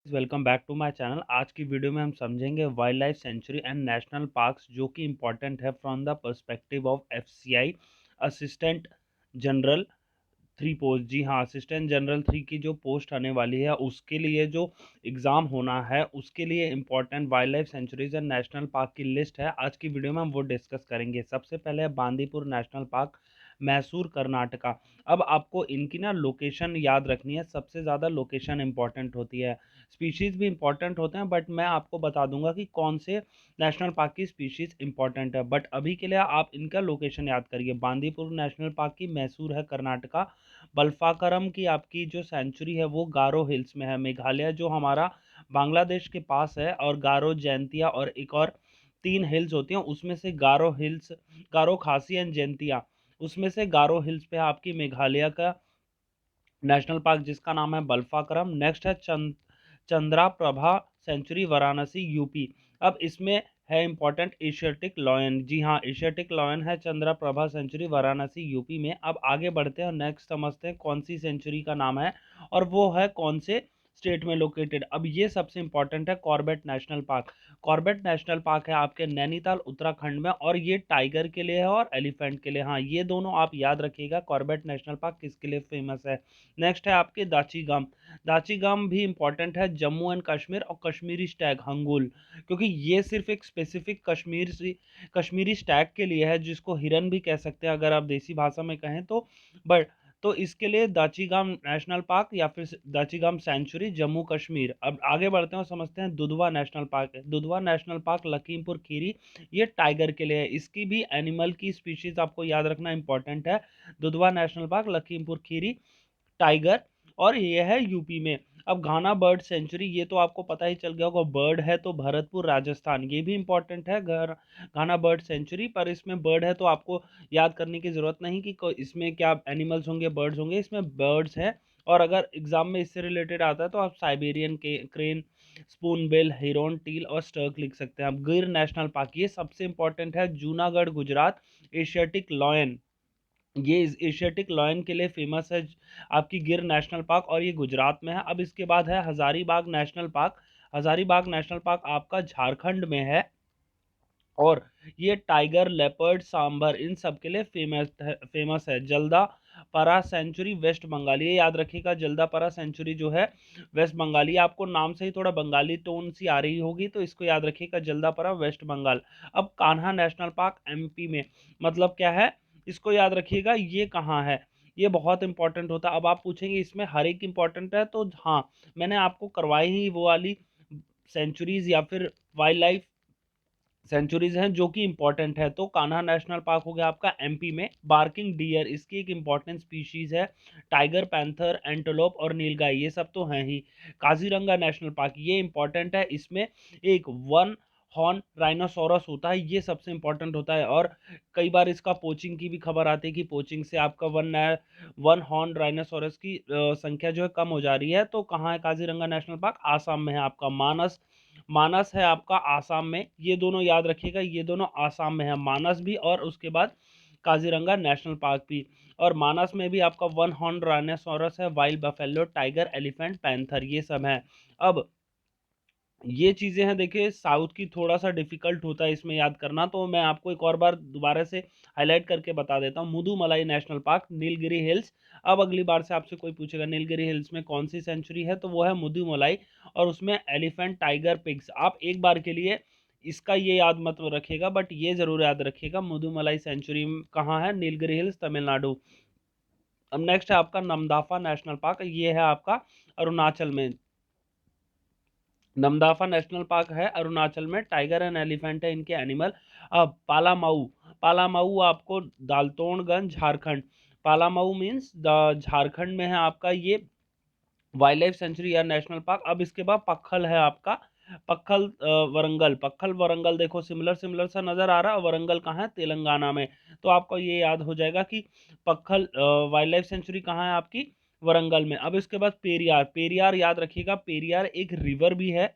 Welcome back to my channel. आज की video में हम समझेंगे wild life sanctuary and national parks जो कि इम्पोर्टेंट है from the perspective of FCI assistant general 3 post. जी हाँ, असिस्टेंट जनरल 3 की जो पोस्ट आने वाली है उसके लिए जो एग्ज़ाम होना है उसके लिए important wild life sanctuaries and national park की लिस्ट है। आज की वीडियो में हम वो डिस्कस करेंगे। सबसे पहले है बांदीपुर नेशनल पार्क, मैसूर कर्नाटका। अब आपको इनकी ना लोकेशन याद रखनी है, सबसे ज़्यादा लोकेशन इंपॉर्टेंट होती है। स्पीशीज़ भी इंपॉर्टेंट होते हैं बट मैं आपको बता दूंगा कि कौन से नेशनल पार्क की स्पीशीज़ इंपॉर्टेंट है, बट अभी के लिए आप इनका लोकेशन याद करिए। बांदीपुर नेशनल पार्क की मैसूर है कर्नाटका। बल्फाकरम की आपकी जो सेंचुरी है वो गारो हिल्स में है, मेघालय जो हमारा बांग्लादेश के पास है। और गारो जैंतिया और एक और 3 हिल्स होती हैं, उसमें से गारो हिल्स, गारो खासी एंड जैंतिया, उसमें से गारो हिल्स पे आपकी मेघालय का नेशनल पार्क जिसका नाम है बल्फाकरम। नेक्स्ट है चंद्रा प्रभा सेंचुरी, वाराणसी यूपी। अब इसमें है इंपॉर्टेंट एशियाटिक लॉयन। जी हाँ, एशियाटिक लॉयन है चंद्रा प्रभा सेंचुरी, वाराणसी यूपी में। अब आगे बढ़ते हैं और नेक्स्ट समझते हैं कौन सी सेंचुरी का नाम है और वो है कौन से स्टेट में लोकेटेड। अब ये सबसे इंपॉर्टेंट है Corbett national park. Corbett national park है आपके नैनीताल उत्तराखंड में और ये टाइगर के लिए है और एलिफेंट के लिए। हाँ, ये दोनों आप याद रखिएगा कॉर्बेट नेशनल पार्क किसके लिए फेमस है। नेक्स्ट है आपके दाचीगाम। दाचीगाम भी इंपॉर्टेंट है जम्मू एंड कश्मीर और कश्मीरी स्टैग हंगुल, क्योंकि ये सिर्फ एक स्पेसिफिक कश्मीरी स्टैग के लिए है जिसको हिरन भी कह सकते हैं अगर आप देसी भाषा में कहें तो। बट तो इसके लिए दाचीगाम नेशनल पार्क या फिर दाचीगाम सेंचुरी जम्मू कश्मीर। अब आगे बढ़ते हैं और समझते हैं Dudhwa national park. Dudhwa national park Lakhimpur Kheri, ये टाइगर के लिए है। इसकी भी एनिमल की स्पीशीज आपको याद रखना इंपॉर्टेंट है। Dudhwa national park Lakhimpur Kheri tiger, और ये है यूपी में। अब घाना बर्ड सेंचुरी, ये तो आपको पता ही चल गया होगा, बर्ड है तो भरतपुर राजस्थान, ये भी इंपॉर्टेंट है घाना बर्ड सेंचुरी। पर इसमें बर्ड है तो आपको याद करने की जरूरत नहीं कि इसमें क्या एनिमल्स होंगे, बर्ड्स होंगे, इसमें बर्ड्स है। और अगर एग्जाम में इससे रिलेटेड आता है तो आप साइबेरियन के crane, spoonbill, heron teal और स्टर्क लिख सकते हैं। अब गिर नेशनल पार्क, ये सबसे इंपॉर्टेंट है जूनागढ़ गुजरात। एशियाटिक लॉयन, ये इस एशियाटिक लॉयन के लिए फेमस है आपकी गिर नेशनल पार्क, और ये गुजरात में है। अब इसके बाद है Hazaribagh national park. Hazaribagh national park आपका झारखंड में है और ये टाइगर, लेपर्ड, सांबर इन सब के लिए फेमस है। जल्दापरा सेंचुरी वेस्ट बंगाल, ये याद रखिएगा जल्दापरा सेंचुरी जो है वेस्ट बंगाल। ये आपको नाम से ही थोड़ा बंगाली टोन सी आ रही होगी तो इसको याद रखिएगा जल्दापरा वेस्ट बंगाल। अब कान्हा नेशनल पार्क एमपी में, मतलब क्या है इसको याद रखिएगा, ये कहाँ है, ये बहुत इंपॉर्टेंट होता है। अब आप पूछेंगे इसमें हर एक इंपॉर्टेंट है, तो हाँ, मैंने आपको करवाई ही वो वाली सेंचुरीज या फिर वाइल्ड लाइफ सेंचुरीज हैं जो कि इंपॉर्टेंट है। तो कान्हा नेशनल पार्क हो गया आपका एमपी में। बार्किंग डियर इसकी एक इंपॉर्टेंट स्पीशीज है। टाइगर, पैंथर, एंटेलोप और नीलगाय ये सब तो हैं ही। काजीरंगा नेशनल पार्क ये इंपॉर्टेंट है, इसमें एक वन हॉर्न राइनोसोरस होता है, ये सबसे इंपॉर्टेंट होता है। और कई बार इसका पोचिंग की भी खबर आती है कि पोचिंग से आपका वन हॉर्न राइनोसोरस की संख्या जो है कम हो जा रही है। तो कहाँ है काजीरंगा नेशनल पार्क, आसाम में है आपका। मानस, मानस है आपका आसाम में। ये दोनों याद रखिएगा, ये दोनों आसाम में है, मानस भी और उसके बाद काजीरंगा नेशनल पार्क भी। और मानस में भी आपका वन हॉर्न राइनोसोरस है, wild buffalo, tiger, elephant, panther, ये सब है। अब ये चीजें हैं, देखिए साउथ की थोड़ा सा डिफिकल्ट होता है इसमें याद करना, तो मैं आपको एक और बार दोबारा से हाईलाइट करके बता देता हूँ। Mudumalai national park, Nilgiri hills. अब अगली बार से आपसे कोई पूछेगा नीलगिरी हिल्स में कौन सी सेंचुरी है, तो वो है मुदुमलाई, और उसमें एलिफेंट, टाइगर, पिग्स। आप एक बार के लिए इसका ये याद मत रखिएगा बट ये जरूर याद रखिएगा मुदुमलाई सेंचुरी कहाँ है, नीलगिरी हिल्स, तमिलनाडु। अब नेक्स्ट है आपका नमदाफा नेशनल पार्क, ये है आपका अरुणाचल में। नमदाफा नेशनल पार्क है अरुणाचल में, टाइगर एंड एलिफेंट है इनके एनिमल। अब पालामाऊ, पालामाऊ आपको दालतोड़गंज झारखंड, पालामाऊ मीन्स झारखंड में है आपका ये वाइल्ड लाइफ सेंचुरी या नेशनल पार्क। अब इसके बाद पक्खल है आपका, पक्खल वरंगल। पक्खल वरंगल देखो सिमिलर सिमिलर सा नजर आ रहा है, वरंगल कहाँ है, तेलंगाना में। तो आपको ये याद हो जाएगा कि पक्खल वाइल्ड लाइफ सेंचुरी कहाँ है आपकी, वरंगल में। अब इसके बाद पेरियार, पेरियार याद रखिएगा, पेरियार एक रिवर भी है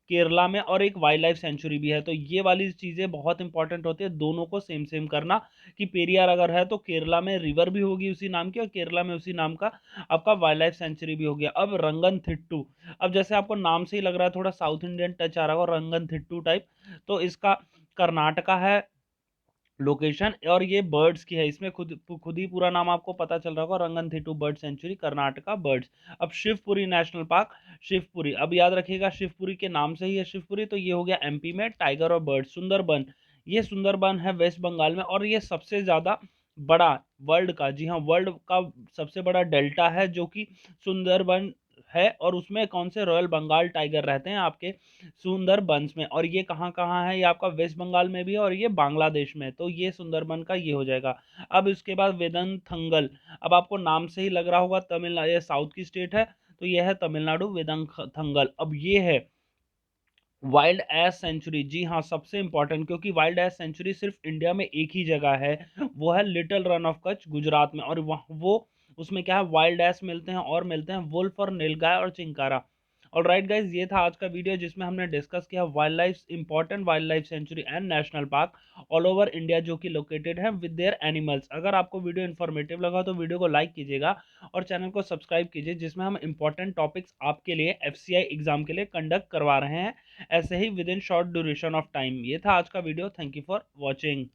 केरला में, और एक वाइल्ड लाइफ सेंचुरी भी है। तो ये वाली चीज़ें बहुत इंपॉर्टेंट होती है, दोनों को सेम सेम करना, कि पेरियार अगर है तो केरला में रिवर भी होगी उसी नाम की, और केरला में उसी नाम का आपका वाइल्ड लाइफ सेंचुरी भी हो गया। अब रंगन थिट्टू, अब जैसे आपको नाम से ही लग रहा है थोड़ा साउथ इंडियन टच आ रहा होगा, रंगन थिट्टू टाइप, तो इसका कर्नाटका है लोकेशन, और ये बर्ड्स की है, इसमें खुद खुद ही पूरा नाम आपको पता चल रहा होगा, रंगनथिट्टू बर्ड सेंचुरी, कर्नाटका बर्ड्स। अब शिवपुरी नेशनल पार्क, शिवपुरी, अब याद रखिएगा शिवपुरी के नाम से ही है शिवपुरी, तो ये हो गया एमपी में टाइगर और बर्ड। सुंदरबन, ये सुंदरबन है वेस्ट बंगाल में, और ये सबसे ज्यादा बड़ा वर्ल्ड का, जी हाँ वर्ल्ड का सबसे बड़ा डेल्टा है जो कि सुंदरबन है, और उसमें कौन से रॉयल बंगाल टाइगर रहते हैं आपके सुंदरबंस में। और ये कहाँ कहाँ है, ये आपका वेस्ट बंगाल में भी है और ये बांग्लादेश में, तो ये सुंदरबन का ये हो जाएगा। अब इसके बाद वेदनथंगल, अब आपको नाम से ही लग रहा होगा तमिलनाडु, ये साउथ की स्टेट है, तो ये है तमिलनाडु वेदनथंगल। अब ये है वाइल्ड एस सेंचुरी, जी हाँ सबसे इंपॉर्टेंट, क्योंकि वाइल्ड एस सेंचुरी सिर्फ इंडिया में एक ही जगह है, वो है little run of Kutch Gujarat में, और वह वो उसमें क्या है वाइल्ड एस मिलते हैं, और मिलते हैं वुल्फ और नीलगाय और चिंकारा। और राइट गाइज, ये था आज का वीडियो जिसमें हमने डिस्कस किया wild life important wild life sanctuary and national park all over India जो कि लोकेटेड है विद देयर एनिमल्स। अगर आपको वीडियो इन्फॉर्मेटिव लगा तो वीडियो को लाइक कीजिएगा और चैनल को सब्सक्राइब कीजिए, जिसमें हम इंपॉर्टेंट टॉपिक्स आपके लिए एफसीआई एग्जाम के लिए कंडक्ट करवा रहे हैं, ऐसे ही within short duration of time. ये था आज का video, thank you for watching.